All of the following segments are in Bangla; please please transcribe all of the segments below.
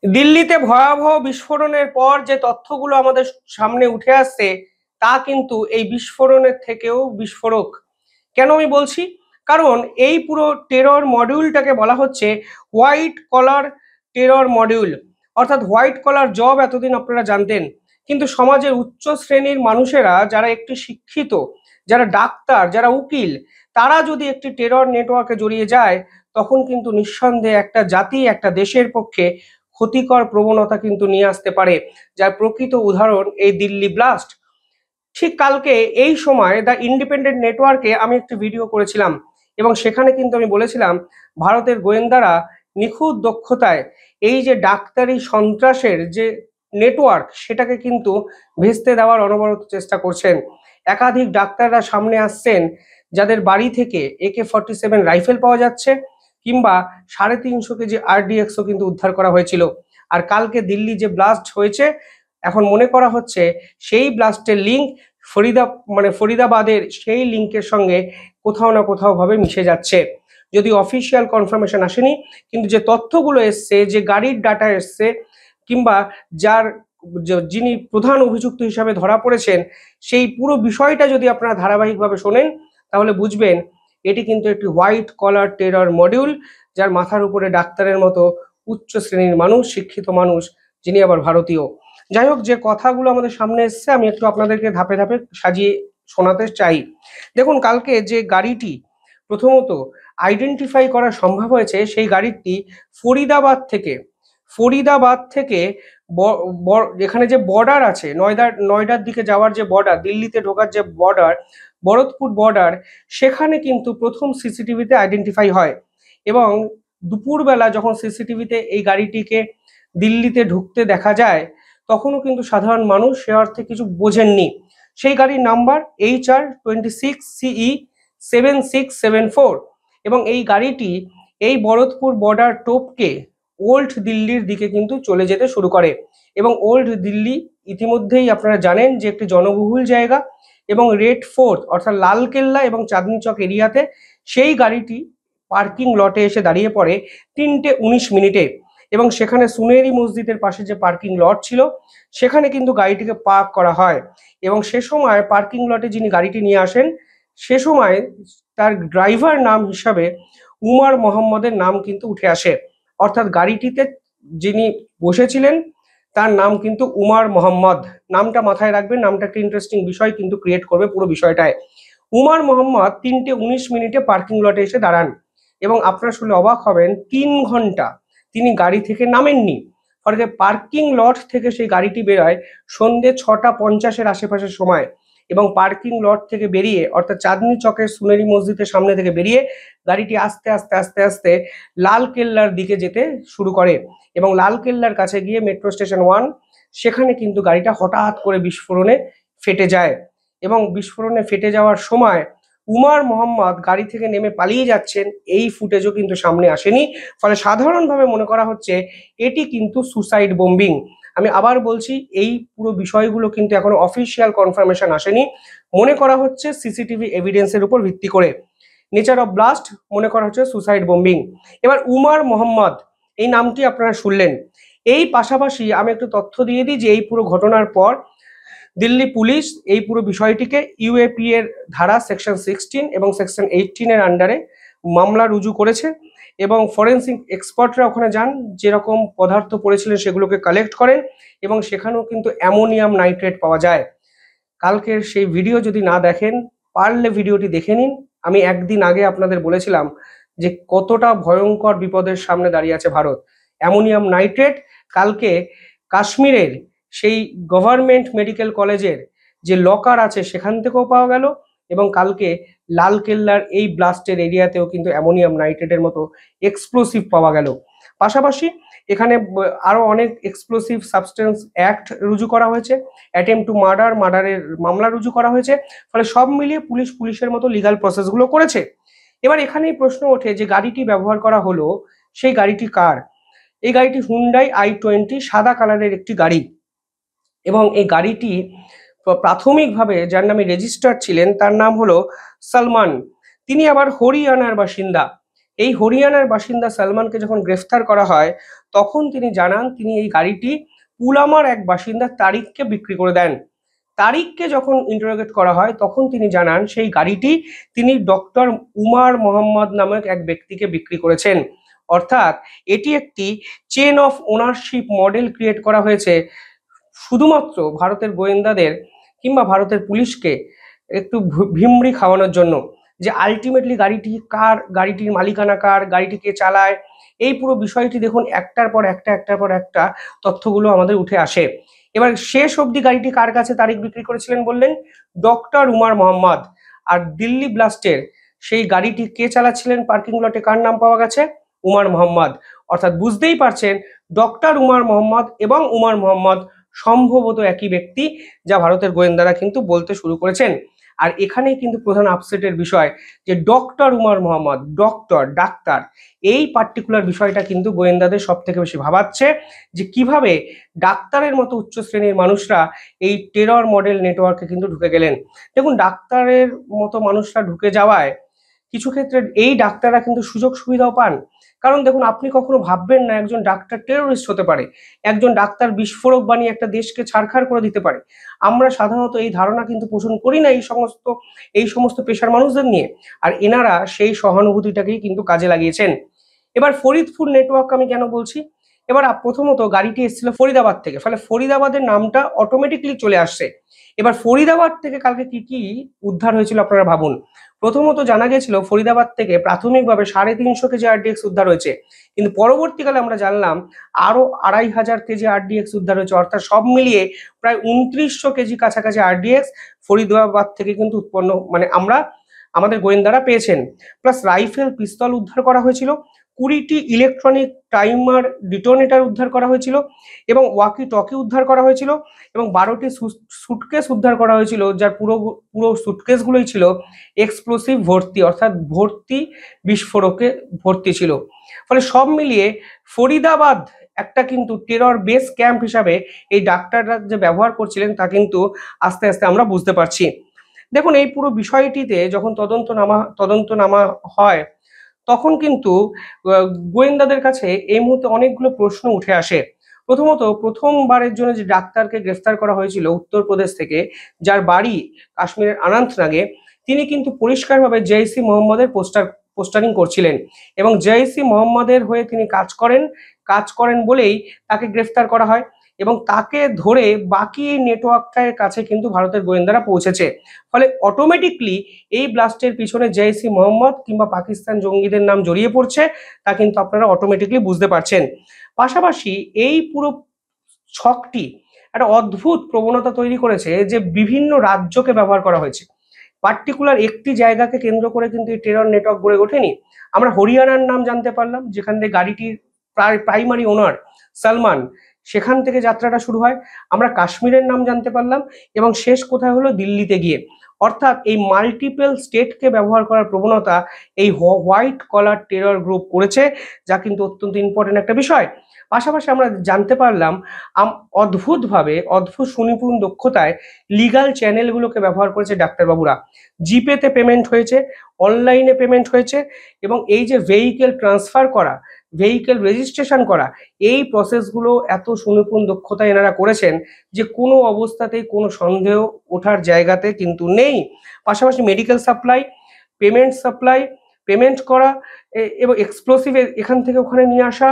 দিল্লিতে ভয়াবহ বিস্ফোরণের পর যে তথ্যগুলো আমাদের সামনে উঠে আসছে তা কিন্তু এই বিস্ফোরণের থেকেও বিস্ফোরক। কেন আমি বলছি? কারণ এই পুরো টেরর মডিউলটাকে বলা হচ্ছে হোয়াইট কলার টেরর মডিউল, অর্থাৎ হোয়াইট কলার জব এতদিন আপনারা জানতেন, কিন্তু সমাজের উচ্চ শ্রেণীর মানুষেরা যারা একটি শিক্ষিত, যারা ডাক্তার, যারা উকিল, তারা যদি একটি টেরর নেটওয়ার্কে জড়িয়ে যায় তখন কিন্তু নিঃসন্দেহে একটা জাতি, একটা দেশের পক্ষে ক্ষতিকর প্রবণতা কিন্তু নিয়ে আসতে পারে, যার প্রকৃত উদাহরণ এই দিল্লি ব্লাস্ট। ঠিক কালকে এই সময় দ্য ইন্ডিপেন্ডেন্ট নেটওয়ার্কে আমি একটি ভিডিও করেছিলাম এবং সেখানে কিন্তু আমি বলেছিলাম ভারতের গোয়েন্দারা নিখুঁত দক্ষতায় এই যে ডাক্তারি সন্ত্রাসের যে নেটওয়ার্ক সেটাকে কিন্তু ভেস্তে দেওয়ার অনবরত চেষ্টা করছেন। একাধিক ডাক্তাররা সামনে আসছেন যাদের বাড়ি থেকে AK-47 রাইফেল পাওয়া যাচ্ছে, কিংবা 350 কেজি RDXও কিন্তু উদ্ধার করা হয়েছিল। আর কালকে দিল্লি যে ব্লাস্ট হয়েছে, এখন মনে করা হচ্ছে সেই ব্লাস্টের লিঙ্ক ফরিদাবাদের সেই লিঙ্কের সঙ্গে কোথাও না কোথাও ভাবে মিশে যাচ্ছে। যদি অফিসিয়াল কনফার্মেশন আসেনি, কিন্তু যে তথ্যগুলো এসছে, যে গাড়ির ডাটা এসছে, কিংবা যিনি প্রধান অভিযুক্ত হিসাবে ধরা পড়েছেন, সেই পুরো বিষয়টা যদি আপনারা ধারাবাহিকভাবে শোনেন তাহলে বুঝবেন এটি কিন্তু একটি হোয়াইট কলার টেরর মডিউল, যার মাথার উপরে ডাক্তারের মতো উচ্চ শ্রেণীর মানুষ, শিক্ষিত মানুষ, যিনি আবার ভারতীয়। যাই হোক, যে কথাগুলো আমাদের সামনে এসছে আমি একটু আপনাদেরকে ধাপে ধাপে সাজিয়ে শোনাতে চাই। দেখুন, কালকে যে গাড়িটি প্রথমত আইডেন্টিফাই করা সম্ভব হয়েছে, সেই গাড়িটি ফরিদাবাদ থেকে এখানে যে বর্ডার আছে, নয়ডার দিকে যাওয়ার যে বর্ডার, দিল্লিতে ঢোকার যে বর্ডার, ভরতপুর বর্ডার, সেখানে কিন্তু প্রথম সিসিটিভিতে আইডেন্টিফাই হয়। এবং দুপুরবেলা যখন সিসিটিভিতে এই গাড়িটিকে দিল্লিতে ঢুকতে দেখা যায় তখনও কিন্তু সাধারণ মানুষ সে অর্থে কিছু বোঝেননি। সেই গাড়ির নাম্বার HR26CE7674 এবং এই গাড়িটি এই ভরতপুর বর্ডার টোপকে ওল্ড দিল্লির দিকে কিন্তু চলে যেতে শুরু করে। এবং ওল্ড দিল্লি ইতিমধ্যেই আপনারা জানেন যে একটি জনবহুল জায়গা, এবং রেড ফোর্ট অর্থাৎ লালকেল্লা এবং চাঁদনি চক এরিয়াতে সেই গাড়িটি পার্কিং লটে এসে দাঁড়িয়ে পড়ে 3:19 এবং সেখানে সুনেরি মসজিদের পাশে যে পার্কিং লট ছিল সেখানে কিন্তু গাড়িটিকে পার্ক করা হয়। এবং সে সময় পার্কিং লটে যিনি গাড়িটি নিয়ে আসেন, সে সময় তার ড্রাইভার নাম হিসাবে উমর মোহাম্মদের নাম কিন্তু উঠে আসে। অর্থাৎ গাড়িটিতে যিনি বসেছিলেন তার নাম কিন্তু উমর মোহাম্মদ। নামটা মাথায় রাখবেন, নামটা একটা ইন্টারেস্টিং বিষয় কিন্তু ক্রিয়েট করবে পুরো বিষয়টায়। উমর মোহাম্মদ 3:19 পার্কিং লটে এসে দাঁড়ান এবং আপনারা শুনলে অবাক হবেন 3 ঘন্টা তিনি গাড়ি থেকে নামেননি। ফলে পার্কিং লট থেকে সেই গাড়িটি বেরোয় সন্ধ্যে 6:50 আশেপাশের সময়, এবং পার্কিং লট থেকে বেরিয়ে অর্থাৎ চাঁদনি চকের সুনেরি মসজিদের সামনে থেকে বেরিয়ে গাড়িটি আস্তে আস্তে আস্তে আস্তে লাল কেল্লার দিকে যেতে শুরু করে। এবং লাল কেল্লার কাছে গিয়ে মেট্রো স্টেশন 1, সেখানে কিন্তু গাড়িটা হঠাৎ করে বিস্ফোরণে ফেটে যায়। এবং বিস্ফোরণে ফেটে যাওয়ার সময় উমর মোহাম্মদ গাড়ি থেকে নেমে পালিয়ে যাচ্ছেন, এই ফুটেজও কিন্তু সামনে আসেনি। ফলে সাধারণভাবে মনে করা হচ্ছে এটি কিন্তু সুসাইড বোম্বিং। আমি আবার বলছি, এই পুরো বিষয়গুলো কিন্তু এখনো অফিসিয়াল কনফার্মেশন আসেনি। মনে করা হচ্ছে সিসিটিভি এভিডেন্সের উপর ভিত্তি করে। নেচার অফ ব্লাস্ট মনে করা হচ্ছে সুসাইড বোম্বিং। এবার উমর মোহাম্মদ এই নামটি আপনারা শুনলেন। এই পাশাপাশি আমি একটু তথ্য দিয়ে দিই যে এই পুরো ঘটনার পর দিল্লি পুলিশ এই পুরো বিষয়টিকে ইউএপি এর ধারা সেকশন 16 এবং সেকশন 18 এর আন্ডারে মামলা রুজু করেছে। এবং ফরেন্সিক এক্সপার্টরা ওখানে যান, যেরকম পদার্থ পড়েছিলেন সেগুলোকে কালেক্ট করেন, এবং সেখানেও কিন্তু অ্যামোনিয়াম নাইট্রেট পাওয়া যায়। কালকের সেই ভিডিও যদি না দেখেন, পারলে ভিডিওটি দেখে নিন। আমি একদিন আগে আপনাদের বলেছিলাম যে কতটা ভয়ঙ্কর বিপদের সামনে দাঁড়িয়ে আছে ভারত। অ্যামোনিয়াম নাইট্রেট কালকে কাশ্মীরের সেই গভর্নমেন্ট মেডিকেল কলেজের যে লকার আছে সেখান থেকেও পাওয়া গেল, এবং কালকে লালকেল্লার এই ব্লাস্টের এরিয়াতেও কিন্তু অ্যামোনিয়াম নাইট্রেটের মতো এক্সপ্লোসিভ পাওয়া গেল। পাশাপাশি এখানে আরো অনেক এক্সপ্লোসিভ সাবস্টেন্স অ্যাক্ট রুজু করা হয়েছে, অ্যাটেম্প টু মার্ডারের মামলা রুজু করা হয়েছে। ফলে সব মিলিয়ে পুলিশের মতো লিগাল প্রসেসগুলো করেছে। এবার এখানেই প্রশ্ন ওঠে যে গাড়িটি ব্যবহার করা হলো, সেই গাড়িটি কার? এই গাড়িটি হুন্ডাই i20 সাদা কালারের একটি গাড়ি, এবং এই গাড়িটি প্রাথমিকভাবে যার নামে রেজিস্টার ছিলেন তার নাম হলো সালমান। তিনি আবার হরিয়ানার বাসিন্দা। এই হরিয়ানার বাসিন্দা সালমানকে যখন গ্রেফতার করা হয় তখন তিনি জানান তিনি এই গাড়িটি পুলামার এক বাসিন্দা তারিককে বিক্রি করে দেন। তারিককে যখন ইন্টারোগেট করা হয় তখন তিনি জানান সেই গাড়িটি তিনি ডক্টর উমার মোহাম্মদ নামক এক ব্যক্তিকে বিক্রি করেছেন। অর্থাৎ এটি একটি chain of ownership model create করা হয়েছে শুধুমাত্র ভারতের গোয়েন্দাদের কিংবা ভারতের পুলিশকে একটু ভিমড়ি খাওয়ানোর জন্য, যে আলটিমেটলি গাড়িটি কার, গাড়িটির মালিকানা কার, গাড়িটি কে চালায়, এই পুরো বিষয়টি দেখুন একটার পর একটা তথ্যগুলো আমাদের উঠে আসে। এবার শেষ অবধি গাড়িটি কার কাছে তারিক বিক্রি করেছিলেন বললেন? ডক্টর উমার মোহাম্মদ। আর দিল্লি ব্লাস্টের সেই গাড়িটি কে চালাচ্ছিলেন পার্কিং লটে, কার নাম পাওয়া গেছে? উমার মোহাম্মদ। অর্থাৎ বুঝতেই পারছেন ডক্টর উমার মোহাম্মদ এবং উমার মোহাম্মদ সম্ভবত একই ব্যক্তি, যা ভারতের গোয়েন্দারা কিন্তু বলতে শুরু করেছেন। আর এখানেই কিন্তু প্রধান আপসেটের বিষয় যে ডক্টর উমার মোহাম্মদ, ডাক্তার, এই পার্টিকুলার বিষয়টা কিন্তু গোয়েন্দাদের সব থেকে বেশি ভাবাচ্ছে, যে কিভাবে ডাক্তারের মতো উচ্চ শ্রেণীর মানুষরা এই টেরর মডেল নেটওয়ার্কে কিন্তু ঢুকে গেলেন। দেখুন, ডাক্তারের মতো মানুষরা ঢুকে যাওয়ায় কিছু ক্ষেত্রে এই ডাক্তাররা কিন্তু সুযোগ সুবিধাও পান। কারণ দেখুন, আপনি কখনো ভাববেন না একজন ডাক্তার টেরোরিস্ট হতে পারে, একজন ডাক্তার বিস্ফোরক বানিয়ে একটা দেশকে ছারখার করে দিতে পারে। আমরা সাধারণত এই ধারণা কিন্তু পোষণ করি না এই সমস্ত পেশার মানুষদের নিয়ে। আর এনারা সেই সহানুভূতিটাকেই কিন্তু কাজে লাগিয়েছেন। এবার ফরিদপুর নেটওয়ার্ক আমি কেন বলছি? এবার প্রথমত গাড়িটি এসেছিল ফরিদাবাদ থেকে, ফলে ফরিদাবাদের নামটা অটোমেটিকলি চলে আসছে। এবার ফরিদাবাদ থেকে কালকে কি কি উদ্ধার হয়েছিল আপনারা ভাবুন। প্রথমত জানা গেছিল ফরিদাবাদ থেকে প্রাথমিকভাবে 350 কেজি আরডিএক্স উদ্ধার হয়েছে, কিন্তু পরবর্তীকালে আমরা জানলাম আরো 2500 কেজি আরডিএক্স উদ্ধার হয়েছে। অর্থাৎ সব মিলিয়ে প্রায় 2900 কেজি কাছাকাছি আরডিএক্স ফরিদাবাদ থেকে কিন্তু উৎপন্ন, মানে আমাদের গোয়েন্দারা পেয়েছেন। প্লাস রাইফেল, পিস্তল উদ্ধার করা হয়েছিল, 20টি ইলেকট্রনিক টাইমার ডিটোনেটর উদ্ধার করা হয়েছিল, এবং ওয়াকি টকি উদ্ধার করা হয়েছিল, এবং 12টি সুটকেস উদ্ধার করা হয়েছিল, যার পুরো সুটকেসগুলোই ছিল এক্সপ্লোসিভ ভর্তি, অর্থাৎ বিস্ফোরকে ভর্তি ছিল। ফলে সব মিলিয়ে ফরিদাবাদ একটা কিন্তু টেরর বেস ক্যাম্প হিসাবে এই ডাক্তাররা যে ব্যবহার করছিলেন তা কিন্তু আস্তে আস্তে আমরা বুঝতে পারছি। দেখুন, এই পুরো বিষয়টিতে যখন তদন্ত নামা হয় তখন কিন্তু গোয়েন্দাদের কাছে এই মুহূর্তে অনেকগুলো প্রশ্ন উঠে আসে। প্রথমত, প্রথমবারের জন্য যে ডাক্তারকে গ্রেফতার করা হয়েছিল উত্তরপ্রদেশ থেকে, যার বাড়ি কাশ্মীরের অনন্তনাগে, তিনি কিন্তু পরিষ্কারভাবে জেইসি মোহাম্মদের পোস্টারিং করছিলেন, এবং জেইসি মোহাম্মদের হয়ে তিনি কাজ করেন বলেই তাকে গ্রেফতার করা হয়, এবং তাকে ধরে বাকি নেটওয়ার্কটার কাছে কিন্তু ভারতের গোয়েন্দারা পৌঁছেছে। ফলে অটোমেটিকলি এই ব্লাস্টের পিছনে জেইসি মোহাম্মদ কিংবা পাকিস্তান জঙ্গিদের নাম জড়িয়ে পড়ছে, তা কিন্তু আপনারা অটোমেটিকলি বুঝতে পারছেন। পাশাপাশি এই পুরো ছকটি একটা অদ্ভুত প্রবণতা তৈরি করেছে যে বিভিন্ন রাজ্যকে ব্যবহার করা হয়েছে, পার্টিকুলার একটি জায়গাকে কেন্দ্র করে কিন্তু এই টেরর নেটওয়ার্ক গড়ে ওঠেনি। আমরা হরিয়ানার নাম জানতে পারলাম, যেখান থেকে গাড়িটির প্রাইমারি ওনার সালমান, সেখান থেকে যাত্রাটা শুরু হয়। আমরা কাশ্মীরের নাম জানতে পারলাম, এবং শেষ কোথায় হলো? দিল্লিতে গিয়ে। অর্থাৎ এই মাল্টিপল স্টেটকে ব্যবহার করার প্রবণতা এই হোয়াইট কলার টেরর গ্রুপ করেছে, যা কিন্তু অত্যন্ত ইম্পর্টেন্ট একটা বিষয়। পাশাপাশি আমরা জানতে পারলাম অদ্ভুত সুনিপুণ দক্ষতায় লিগাল চ্যানেলগুলোকে ব্যবহার করেছে ডাক্তারবাবুরা। জিপেতে পেমেন্ট হয়েছে, অনলাইনে পেমেন্ট হয়েছে, এবং এই যে ভেহিকেল ট্রান্সফার করা, ভেহিকেল রেজিস্ট্রেশন করা, এই প্রসেসগুলো এত সুনিপুণ দক্ষতায় এনারা করেছেন যে কোনো অবস্থাতেই কোনো সন্দেহ ওঠার জায়গাতে কিন্তু নেই। পাশাপাশি মেডিকেল সাপ্লাই, পেমেন্ট করা, এবং এক্সপ্লোসিভ এখান থেকে ওখানে নিয়ে আসা,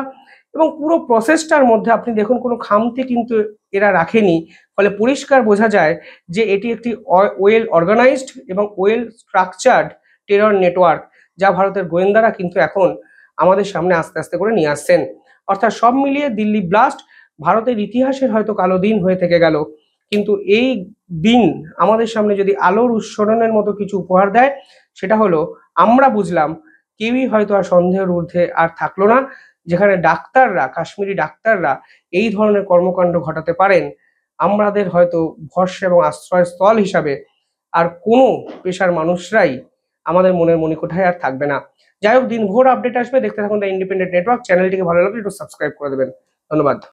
এবং পুরো প্রসেসটার মধ্যে আপনি দেখুন কোনো খামতি কিন্তু এরা রাখেনি। ফলে পরিষ্কার বোঝা যায় যে এটি একটি ওয়েল অর্গানাইজড এবং ওয়েল স্ট্রাকচার্ড টেরর নেটওয়ার্ক, যা ভারতের গোয়েন্দারা কিন্তু এখন আমাদের সামনে আস্তে আস্তে করে নিয়ে আসছেন। অর্থাৎ সব মিলিয়ে দিল্লি ব্লাস্ট ভারতের ইতিহাসের হয়তো কালো দিন হয়ে থেকে গেল, কিন্তু এই দিন আমাদের সামনে যদি আলোর উৎসরণের মতো কিছু উপহার দেয়, সেটা হলো আমরা বুঝলাম কেউই হয়তো আর সন্দেহের ঊর্ধ্বে আর থাকলো না। যেখানে কাশ্মীরি ডাক্তাররা এই ধরনের কর্মকাণ্ড ঘটাতে পারেন, আমাদের হয়তো ভরসা এবং আশ্রয়স্থল হিসাবে আর কোনো পেশার মানুষরাই আমাদের মনের মণিকোঠায় আর থাকবে না। যাই হোক, দিনভর আপডেট আসবে, দেখতে থাকুন দ্য ইন্ডিপেন্ডেন্ট নেটওয়ার্ক। চ্যানেলটিকে ভালো লাগলে একটু সাবস্ক্রাইব করে দেবেন। ধন্যবাদ।